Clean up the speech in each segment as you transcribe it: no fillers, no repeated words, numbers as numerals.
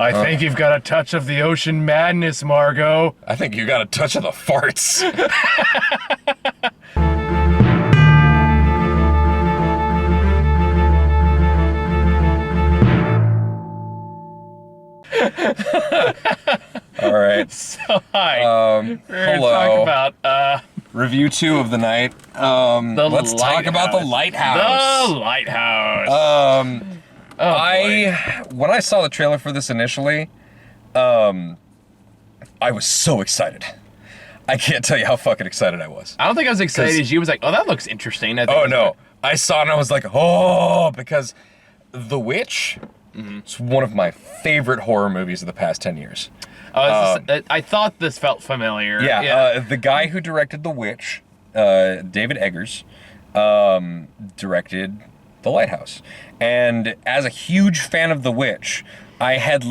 I think you've got a touch of the ocean madness, Margot. I think you got a touch of the farts. All right. So, hi. Hello. We're going to talk about Review 2 of the night. Let's talk about The Lighthouse. The Lighthouse. When I saw the trailer for this initially, I was so excited. I can't tell you how fucking excited I was. I don't think I was excited as you. Was like, oh, that looks interesting. Oh, no. I saw it and I was like, oh, because The Witch is one of my favorite horror movies of the past 10 years. I thought this felt familiar. Yeah. The guy who directed The Witch, David Eggers, directed The Lighthouse. And as a huge fan of The Witch, I had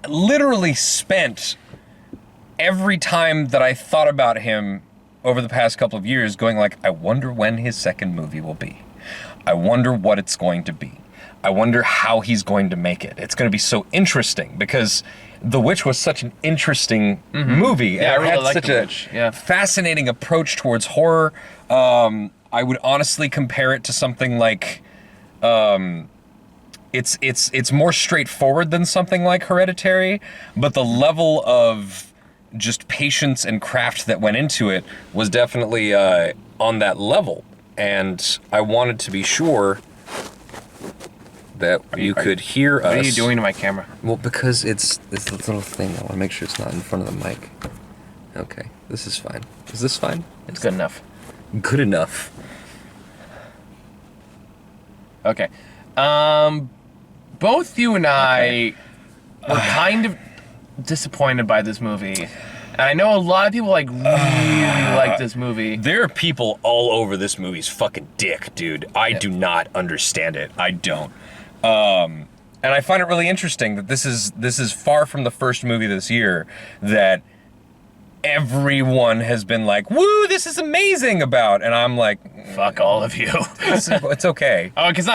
literally spent every time that I thought about him over the past couple of years going like, I wonder when his second movie will be. I wonder what it's going to be. I wonder how he's going to make it. It's going to be so interesting because The Witch was such an interesting movie. Yeah, I really like such The Witch. Yeah. Fascinating approach towards horror. I would honestly compare it to something like, it's more straightforward than something like Hereditary, but the level of just patience and craft that went into it was definitely on that level. And I wanted to be sure that you could hear us. What are you doing to my camera? Well, because it's this little thing. I want to make sure it's not in front of the mic. Okay, this is fine. Is this fine? It's good enough. Good enough. Okay. Both you and I were kind of disappointed by this movie. And I know a lot of people really like this movie. There are people all over this movie's fucking dick, dude. I do not understand it. I don't. And I find it really interesting that this is far from the first movie this year that everyone has been like, woo, this is amazing about. And I'm like, fuck all of you. it's okay. Oh, because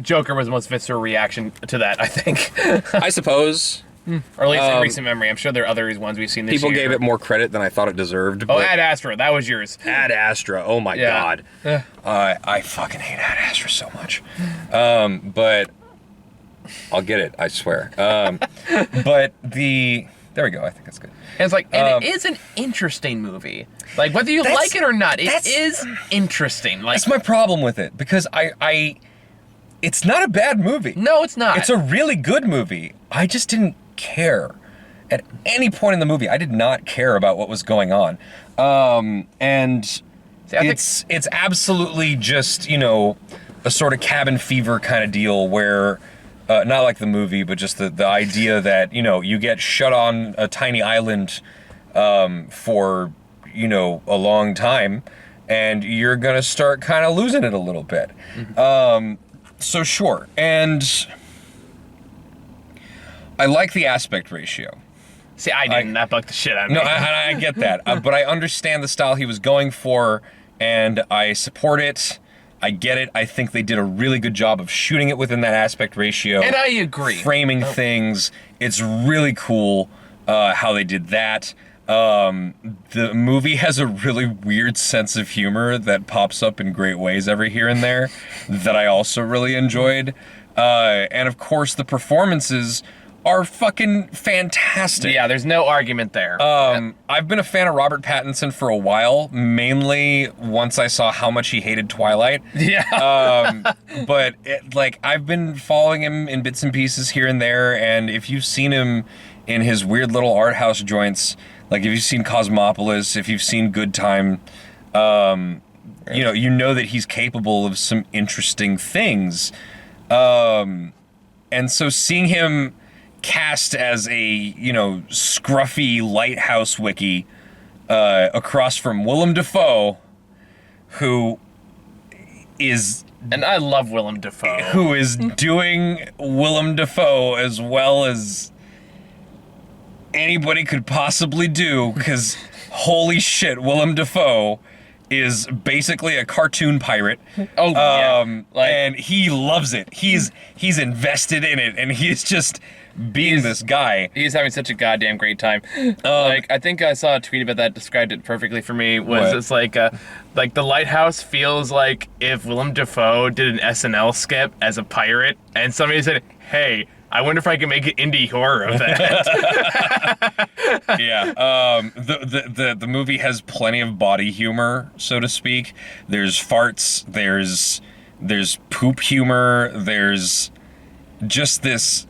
Joker was the most visceral reaction to that, I think. I suppose. Or at least in recent memory. I'm sure there are other ones we've seen this People year. gave it more credit than I thought it deserved. Oh, Ad Astra, that was yours. Ad Astra, oh my god. I fucking hate Ad Astra so much. But I'll get it, I swear. But there we go, I think that's good. And it's like, and it is an interesting movie. Like, whether you like it or not, it is interesting. Like, that's my problem with it, because it's not a bad movie. No, it's not. It's a really good movie. I just didn't care. At any point in the movie, I did not care about what was going on. And it's absolutely just, a sort of cabin fever kind of deal where, not like the movie, but just the idea that, you get shut on a tiny island for, a long time, and you're going to start kind of losing it a little bit. So sure, and I like the aspect ratio. See, I didn't. That bugged the shit out of me. No, I get that, but I understand the style he was going for, and I support it. I get it. I think they did a really good job of shooting it within that aspect ratio. And I agree. Framing things. It's really cool how they did that. The movie has a really weird sense of humor that pops up in great ways every here and there that I also really enjoyed. And of course, the performances are fucking fantastic. Yeah, there's no argument there. I've been a fan of Robert Pattinson for a while, mainly once I saw how much he hated Twilight. Yeah. But I've been following him in bits and pieces here and there, and if you've seen him in his weird little art house joints, like if you've seen Cosmopolis, if you've seen Good Time, you know that he's capable of some interesting things. And so seeing him cast as a, scruffy lighthouse wiki across from Willem Dafoe, who is... And I love Willem Dafoe. Who is doing Willem Dafoe as well as anybody could possibly do, because holy shit, Willem Dafoe is basically a cartoon pirate. Oh, yeah. And he loves it. He's invested in it, and he's just being this guy. He's having such a goddamn great time. Like, I think I saw a tweet about that described it perfectly for me. It's like the Lighthouse feels like if Willem Dafoe did an SNL skit as a pirate, and somebody said, "Hey, I wonder if I can make an indie horror of that." Yeah. The movie has plenty of body humor, so to speak. There's farts. There's poop humor. There's just this.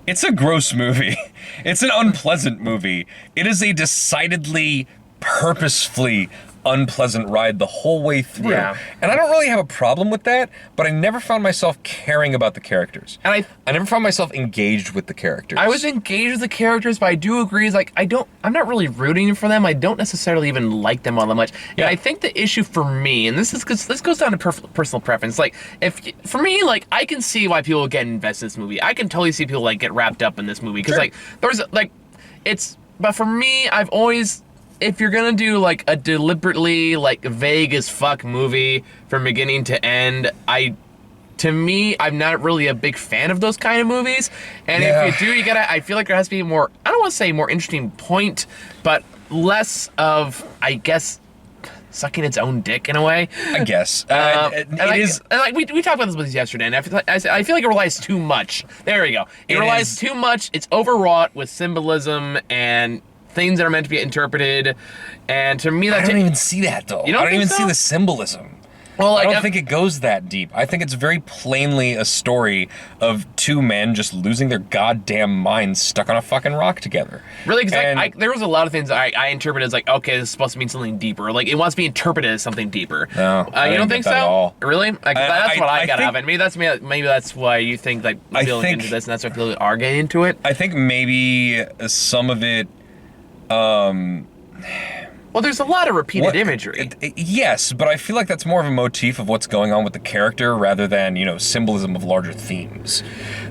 It's a gross movie. It's an unpleasant movie. It is a decidedly, purposefully unpleasant ride the whole way through. Yeah. And I don't really have a problem with that, but I never found myself caring about the characters. And I never found myself engaged with the characters. I was engaged with the characters, but I do agree, like, I'm not really rooting for them. I don't necessarily even like them all that much. Yeah. And I think the issue for me, and this goes down to personal preference, like, for me, like, I can see why people get invested in this movie. I can totally see people, like, get wrapped up in this movie. Because, like, but for me, I've always, if you're gonna do like a deliberately like vague as fuck movie from beginning to end, to me, I'm not really a big fan of those kind of movies. And if you do, I feel like there has to be more, I don't want to say more interesting point, but less of, I guess, sucking its own dick in a way. I guess. We talked about this with yesterday, and I feel like it relies too much. There we go. It relies too much. It's overwrought with symbolism and things that are meant to be interpreted, and to me, I don't even see that though. I don't even see the symbolism. Well, like, I don't think it goes that deep. I think it's very plainly a story of two men just losing their goddamn minds stuck on a fucking rock together. Really? Because there was a lot of things I interpreted as like, okay, this is supposed to mean something deeper. Like, it wants to be interpreted as something deeper. No, you don't think so? At all. Really? Like, that's what I got out of it. Maybe that's why you think like feeling into this, and that's why people are getting into it. I think maybe some of it. Well, there's a lot of repeated imagery. Yes, but I feel like that's more of a motif of what's going on with the character rather than, symbolism of larger themes.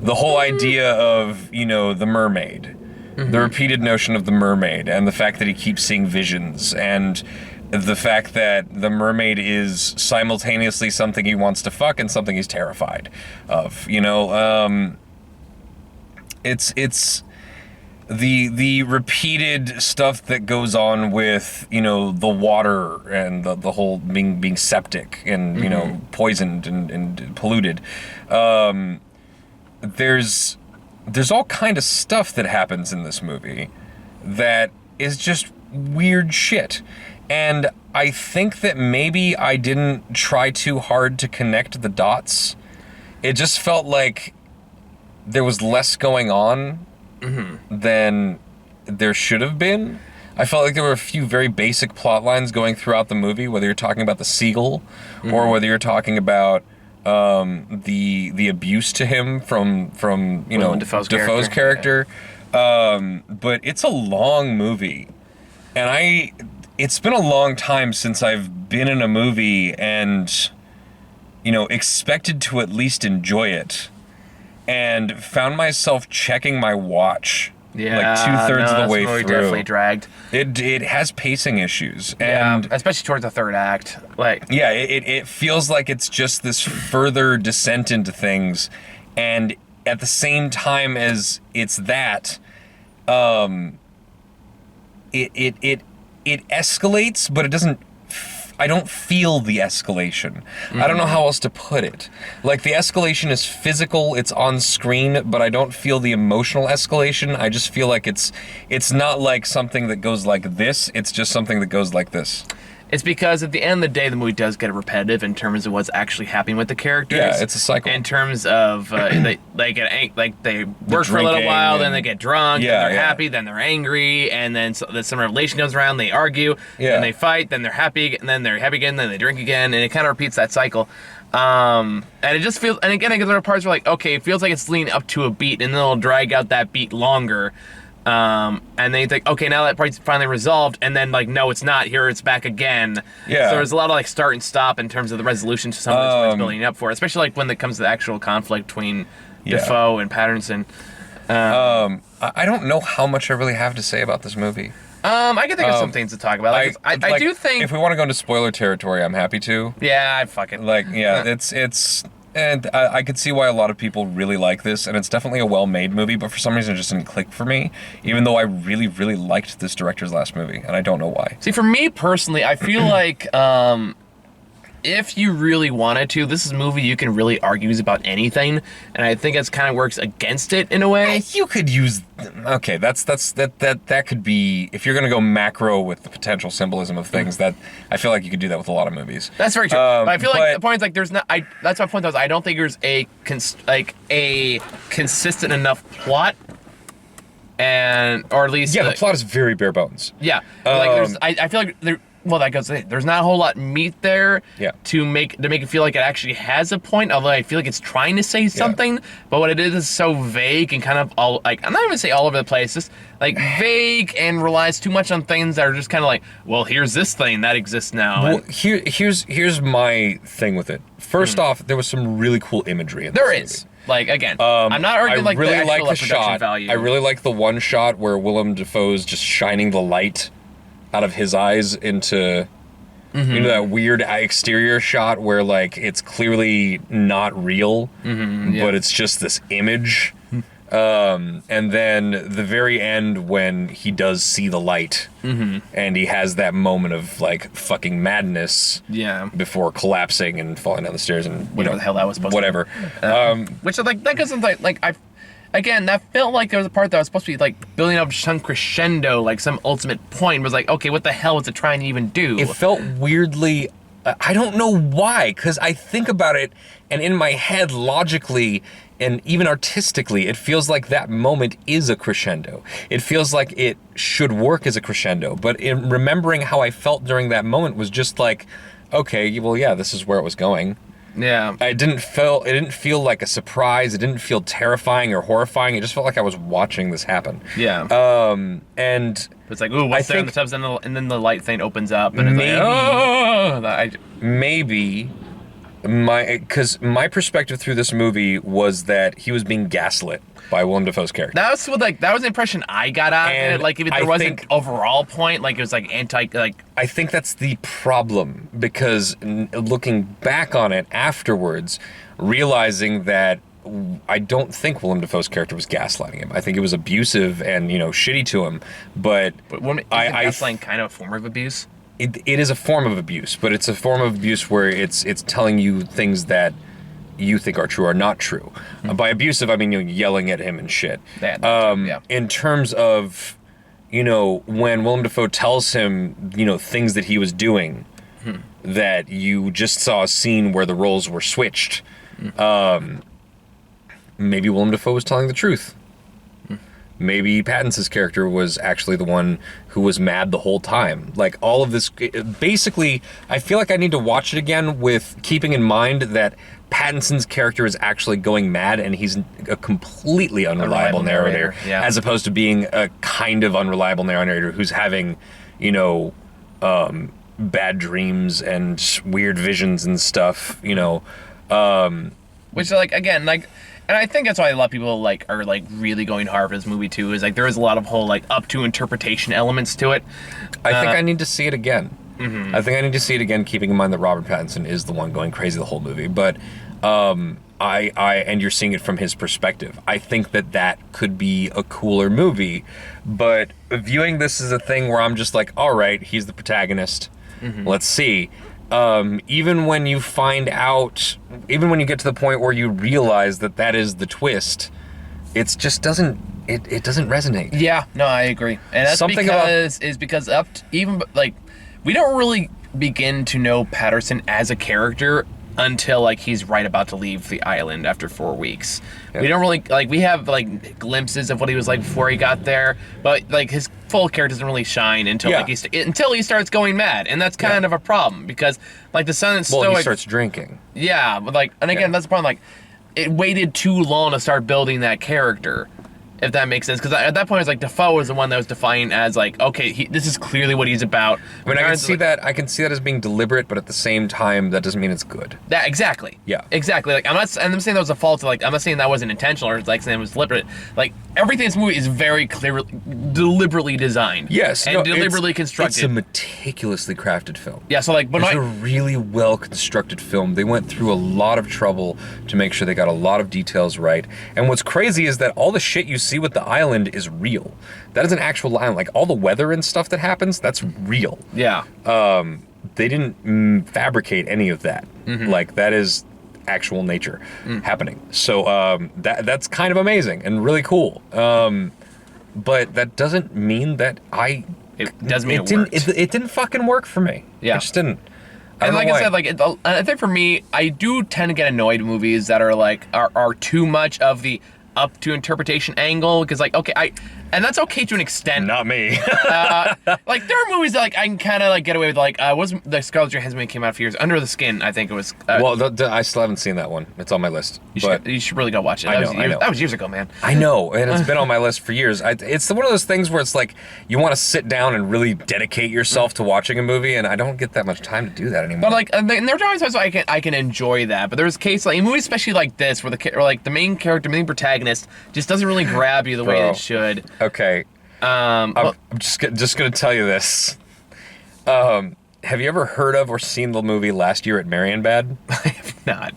The whole idea of, the mermaid, the repeated notion of the mermaid, and the fact that he keeps seeing visions, and the fact that the mermaid is simultaneously something he wants to fuck and something he's terrified of, it's the repeated stuff that goes on with the water and the whole being septic and poisoned and polluted. There's all kind of stuff that happens in this movie that is just weird shit, and I think that maybe I didn't try too hard to connect the dots. It just felt like there was less going on than there should have been. I felt like there were a few very basic plot lines going throughout the movie, whether you're talking about the seagull or whether you're talking about the abuse to him from Dafoe's character. But it's a long movie, and it's been a long time since I've been in a movie and expected to at least enjoy it, and found myself checking my watch like 2/3 of the way through. Definitely dragged. It has pacing issues, and especially towards the third act. It feels like it's just this further descent into things, and at the same time as it's that, it escalates, but it doesn't. I don't feel the escalation. I don't know how else to put it. Like, the escalation is physical, it's on screen, but I don't feel the emotional escalation. I just feel like it's not like something that goes like this, it's just something that goes like this. It's because at the end of the day, the movie does get repetitive in terms of what's actually happening with the characters. Yeah, it's a cycle. In terms of they work for a little while, then they get drunk, then they're happy, then they're angry, and then some revelation comes around, they argue, then they fight, then they're happy, and then they're happy again, then they drink again, and it kind of repeats that cycle. And it just feels, and again, there are parts where like, okay, it feels like it's leading up to a beat, and then it'll drag out that beat longer. And then you think, okay, now that part's finally resolved, and then like, no, it's not. Here, it's back again. Yeah. So there's a lot of like start and stop in terms of the resolution to something that's worth building up for, especially like when it comes to the actual conflict between Dafoe and Patterson. I don't know how much I really have to say about this movie. I can think of some things to talk about. I do think if we want to go into spoiler territory, I'm happy to. Yeah, I fucking it's And I could see why a lot of people really like this, and it's definitely a well-made movie, but for some reason it just didn't click for me, even though I really, really liked this director's last movie, and I don't know why. See, for me personally, I feel like if you really wanted to, this is a movie you can really argue about anything, and I think it kind of works against it in a way. You could use... Okay, that could be... If you're going to go macro with the potential symbolism of things, that I feel like you could do that with a lot of movies. That's very true. But I feel like the point is, like, there's not... That's my point, though, is I don't think there's a consistent enough plot, or at least... Yeah, the plot is very bare bones. Yeah. I feel like well, that goes. There's not a whole lot meat there to make it feel like it actually has a point. Although I feel like it's trying to say something, but what it is so vague and kind of all like I'm not even gonna say all over the place. Just like vague and relies too much on things that are just kind of like, well, here's this thing that exists now. Well, here's my thing with it. First off, there was some really cool imagery in this movie. Like, again, I'm not arguing like really the actual like the production shot. value. I really like the one shot where Willem Dafoe's just shining the light out of his eyes into that weird exterior shot where like it's clearly not real, but it's just this image. And then the very end when he does see the light and he has that moment of like fucking madness before collapsing and falling down the stairs and whatever the hell that was supposed to be. Which like that goes like Again, that felt like there was a part that was supposed to be like building up some crescendo, like some ultimate point. It was like, okay, what the hell was it trying to even do? It felt weirdly, I don't know why, because I think about it, and in my head, logically, and even artistically, it feels like that moment is a crescendo. It feels like it should work as a crescendo, but in remembering how I felt during that moment was just like, okay, well, yeah, this is where it was going. Yeah. It didn't feel like a surprise. It didn't feel terrifying or horrifying. It just felt like I was watching this happen. Yeah. And it's like, ooh, what's there in the tubs? And then the light thing opens up, and it's like, oh! Maybe because my perspective through this movie was that he was being gaslit by Willem Dafoe's character. That was the impression I got out of it. Like, if there wasn't an overall point, like it was like I think that's the problem, because looking back on it afterwards, realizing that I don't think Willem Dafoe's character was gaslighting him. I think it was abusive and shitty to him. But gaslighting kind of a form of abuse. It is a form of abuse, but it's a form of abuse where it's telling you things that you think are true or not true. By abusive, I mean yelling at him and shit. In terms of, when Willem Dafoe tells him, things that he was doing, that you just saw a scene where the roles were switched. Maybe Willem Dafoe was telling the truth. Maybe Pattinson's character was actually the one who was mad the whole time. Like, all of this, basically, I feel like I need to watch it again with keeping in mind that Pattinson's character is actually going mad and he's a completely unreliable narrator, as opposed to being a kind of unreliable narrator who's having, bad dreams and weird visions and stuff, Which, like, again, like... And I think that's why a lot of people are really going hard for this movie too. Is like there is a lot of whole up to interpretation elements to it. I think I need to see it again. I think I need to see it again, keeping in mind that Robert Pattinson is the one going crazy the whole movie. But and you're seeing it from his perspective. I think that could be a cooler movie. But viewing this as a thing where I'm just like, all right, he's the protagonist. Let's see. Even when you find out, even when you get to the point where you realize that is the twist, it just doesn't, it doesn't resonate. Yeah, no, I agree. And that's because we don't really begin to know Patterson as a character until he's right about to leave the island after 4 weeks. Yeah. We don't really we have glimpses of what he was like before he got there, but his full character doesn't really shine until until he starts going mad, and that's kind of a problem because the son is he starts drinking. Yeah, but and again that's the problem. It waited too long to start building that character. If that makes sense, because at that point, it's like Defoe was the one that was defined as like, okay, this is clearly what he's about. I mean, I can see that. I can see that as being deliberate, but at the same time, that doesn't mean it's good. That exactly. Yeah. Exactly. Like I'm saying that was a fault. Like I'm not saying that wasn't intentional or like saying it was deliberate. Like everything in this movie is very clearly, deliberately designed. Yes. And deliberately constructed. It's a meticulously crafted film. Yeah. So like, it's a really well constructed film. They went through a lot of trouble to make sure they got a lot of details right. And what's crazy is that all the shit you see with the island is real. That is an actual island. Like all the weather and stuff that happens, that's real. Yeah. They didn't fabricate any of that. Like that is actual nature happening. So that's kind of amazing and really cool. But that doesn't mean that it does mean it didn't fucking work for me. Yeah. It just didn't. And like I said, like I think for me, I do tend to get annoyed in movies that are like are too much of the up to interpretation angle, because like, okay, and that's okay to an extent. Not me. Like there are movies that like I can kind of like get away with, like was the Scarlett Johansson movie came out a few years, Under the Skin, I think it was. Well, I still haven't seen that one. It's on my list. You should really go watch it. I know. That was years ago, man. I know, and it's been on my list for years. It's one of those things where it's like you want to sit down and really dedicate yourself to watching a movie, and I don't get that much time to do that anymore. But like, and there are times I can enjoy that. But there's a case like in movies, especially like this, where the main character, main protagonist, just doesn't really grab you the way that it should. Okay. I'm just gonna tell you this. Have you ever heard of or seen the movie Last Year at Marienbad? I have not.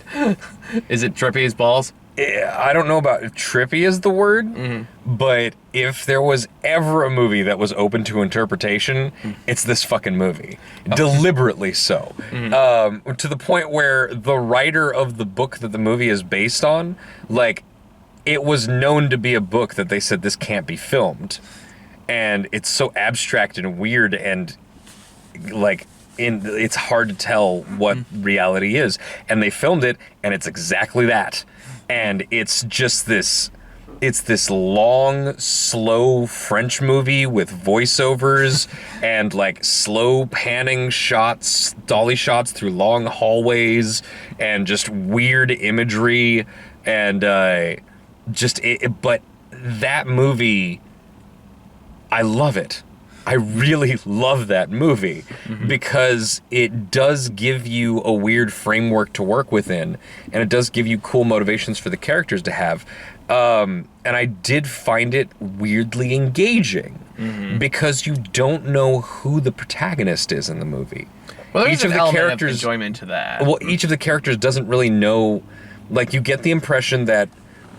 Is it trippy as balls? I don't know about trippy is the word, but if there was ever a movie that was open to interpretation, it's this fucking movie. Deliberately so. To the point where the writer of the book that the movie is based on, like, it was known to be a book that they said this can't be filmed. And it's so abstract and weird and like it's hard to tell what reality is. And they filmed it, and it's exactly that. And it's just this long, slow French movie with voiceovers and like slow panning shots, dolly shots through long hallways, and just weird imagery, and but that movie, I love it. I really love that movie because it does give you a weird framework to work within, and it does give you cool motivations for the characters to have. And I did find it weirdly engaging because you don't know who the protagonist is in the movie. Well, there's an element of enjoyment to that. Well, each of the characters doesn't really know. Like, you get the impression that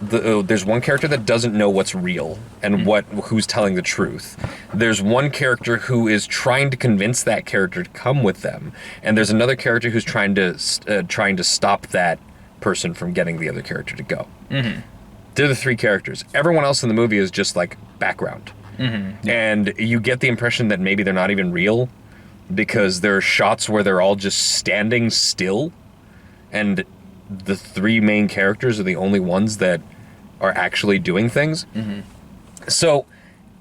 there's one character that doesn't know what's real and who's telling the truth. There's one character who is trying to convince that character to come with them, and there's another character who's trying to stop that person from getting the other character to go. They're the three characters. Everyone else in the movie is just like background, and you get the impression that maybe they're not even real because there are shots where they're all just standing still, and the three main characters are the only ones that are actually doing things. So,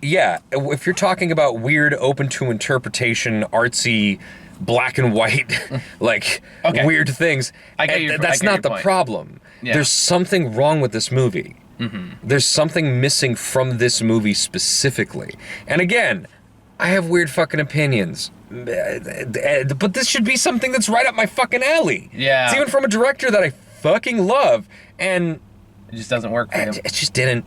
yeah, if you're talking about weird, open to interpretation, artsy, black and white, like weird things, that's not the problem. Yeah. There's something wrong with this movie. There's something missing from this movie specifically. And again, I have weird fucking opinions. But this should be something that's right up my fucking alley. Yeah. It's even from a director that I fucking love, and it just doesn't work for him. It just didn't.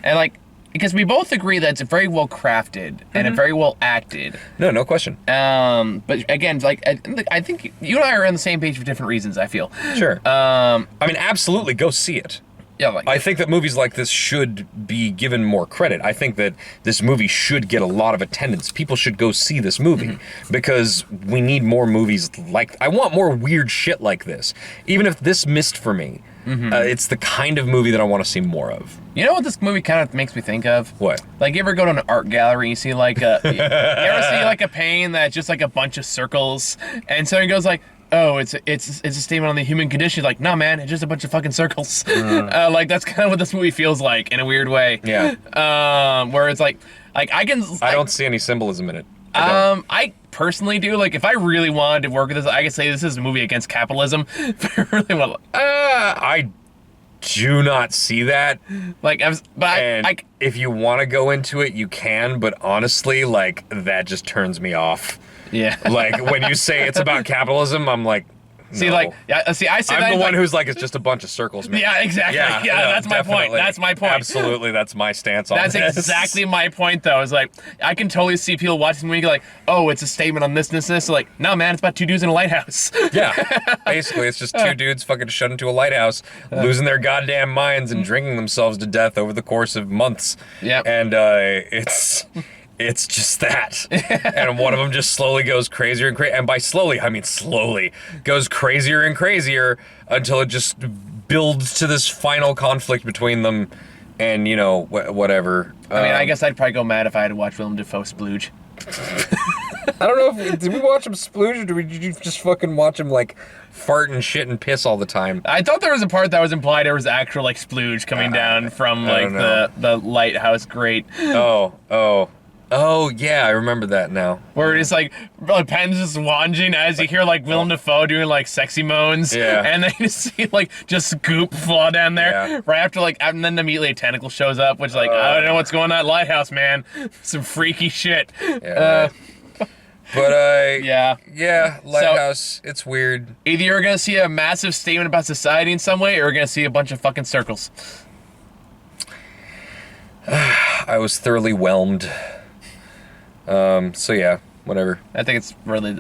And like, because we both agree that it's very well crafted and very well acted. No question. But again, like I think you and I are on the same page for different reasons, I feel. Sure. I mean, absolutely, go see it. Yeah, like, I think that movies like this should be given more credit. I think that this movie should get a lot of attendance. People should go see this movie because we need more movies like... I want more weird shit like this. Even if this missed for me, it's the kind of movie that I want to see more of. You know what this movie kind of makes me think of? What? Like, you ever go to an art gallery and you see like a... you ever see like a painting that's just like a bunch of circles, and so it goes like, oh, it's a statement on the human condition. Like, no, man, it's just a bunch of fucking circles. Like, that's kind of what this movie feels like in a weird way. Yeah. Where it's like I don't see any symbolism in it. I personally do. Like, if I really wanted to work with this, I could say this is a movie against capitalism. If I really want. do not see that. Like, And if you want to go into it, you can. But honestly, like, that just turns me off. Yeah. Like, when you say it's about capitalism, I'm like, See, no. like, I say I'm that, the one who's like, it's just a bunch of circles, man. Yeah, exactly. Yeah, that's my point. definitely. That's my point. Absolutely, that's my stance on That's this. exactly my point, though. Is like, I can totally see people watching the movie like, oh, it's a statement on this. So like, no, man, it's about two dudes in a lighthouse. Yeah, basically, it's just two dudes fucking shut into a lighthouse, losing their goddamn minds and drinking themselves to death over the course of months. Yeah. And it's just that. And one of them just slowly goes crazier and crazier. And by slowly, I mean slowly. Goes crazier and crazier until it just builds to this final conflict between them and, you know, whatever. I mean, I guess I'd probably go mad if I had to watch Willem Dafoe splooge. I don't know did we watch him splooge or did you just fucking watch him, like, fart and shit and piss all the time? I thought there was a part that was implied there was actual, like, splooge coming down from, like, the lighthouse grate. Oh, yeah, I remember that now. Where it's like Penn's just wandering as you hear like Willem Dafoe doing like sexy moans. Yeah. And then you see like just goop fall down there. Yeah. Right after like, and then immediately a tentacle shows up, which like, I don't know what's going on at Lighthouse, man. Some freaky shit. Yeah, but yeah. Lighthouse, it's weird. Either you're gonna see a massive statement about society in some way, or you're gonna see a bunch of fucking circles. I was thoroughly whelmed. So yeah, whatever. I think it's really,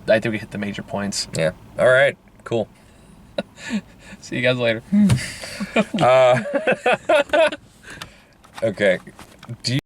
I think we hit the major points. Yeah. All right. Cool. See you guys later. Okay. Do you